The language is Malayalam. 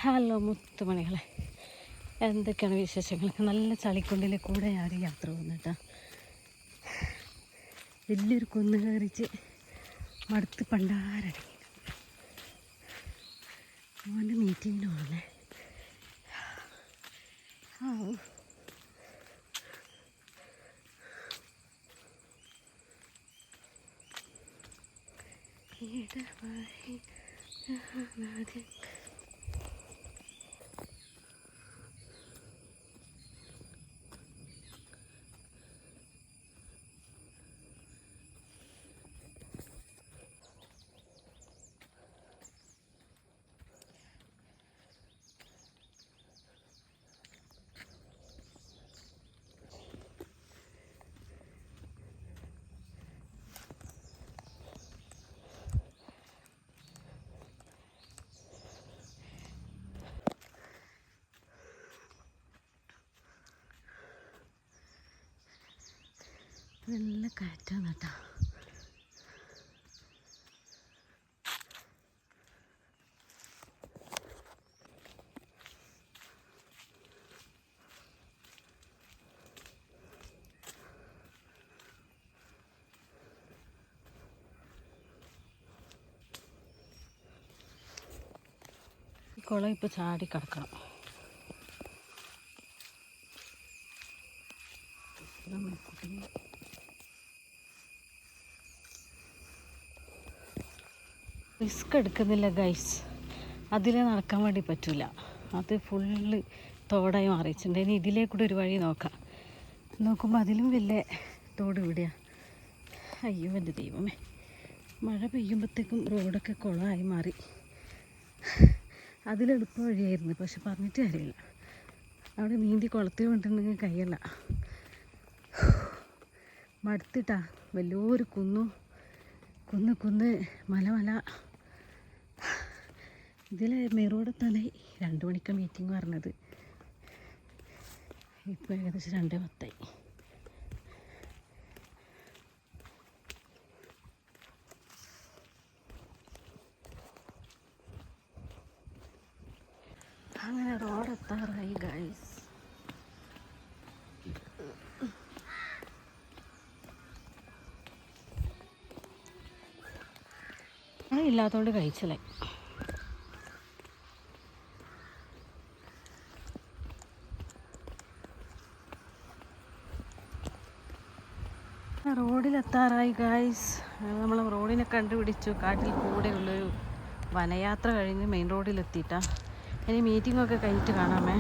ഹലോ മുത്തുമണികളെ, എന്തൊക്കെയാണ് വിശേഷങ്ങൾ? നല്ല ചളിക്കുണ്ടിലെ കൂടെ ഞാൻ യാത്ര പോകുന്നുട്ടാ. വലിയൊരു കുന്ന് കയറിച്ച് മടുത്ത് പണ്ടാരടി മോൻ്റെ മീറ്റിങ്ങിന് പോകണേ. നല്ല കാറ്റാണ് കേട്ടോ. ഈ കുളം ഇപ്പോൾ ചാടി കിടക്കണം. റിസ്ക് എടുക്കുന്നില്ല ഗൈസ്. അതിൽ നടക്കാൻ വേണ്ടി പറ്റില്ല. അത് ഫുള്ള് തോടായി മാറിയിട്ടുണ്ട്. ഇനി ഇതിലേ കൂടെ ഒരു വഴി നോക്കാം. നോക്കുമ്പോൾ അതിലും വലിയ തോട് ഇവിടെയാണ്. അയ്യോ എൻ്റെ ദൈവമേ, മഴ പെയ്യുമ്പോഴത്തേക്കും റോഡൊക്കെ കുളമായി മാറി. അതിലെളുപ്പ വഴിയായിരുന്നു, പക്ഷെ പറഞ്ഞിട്ട് കാര്യമില്ല. അവിടെ നീന്തി കുളത്തിൽ കൊണ്ടിട്ടുണ്ടെങ്കിൽ കയ്യല്ല. മടുത്തിട്ടാ. വലിയൊരു കുന്ന് മല. ഇതിൽ മെയിൻ റോഡെത്താനായി. 2 മണിക്ക് മീറ്റിംഗ് പറഞ്ഞത്. ഇപ്പോൾ ഏകദേശം 2:10. അങ്ങനെ റോഡെത്താറായി ഗൈസ്. ഇല്ലാത്തതുകൊണ്ട് കഴിച്ചില്ലേ. റോഡിലെത്താറായി ഗൈസ്. നമ്മൾ റോഡിനെ കണ്ടുപിടിച്ചു. കാട്ടിൽ കൂടെ ഉള്ളൊരു വനയാത്ര കഴിഞ്ഞ് മെയിൻ റോഡിലെത്തിയിട്ടാ. ഇനി മീറ്റിങ്ങൊക്കെ കഴിഞ്ഞിട്ട് കാണാമേ.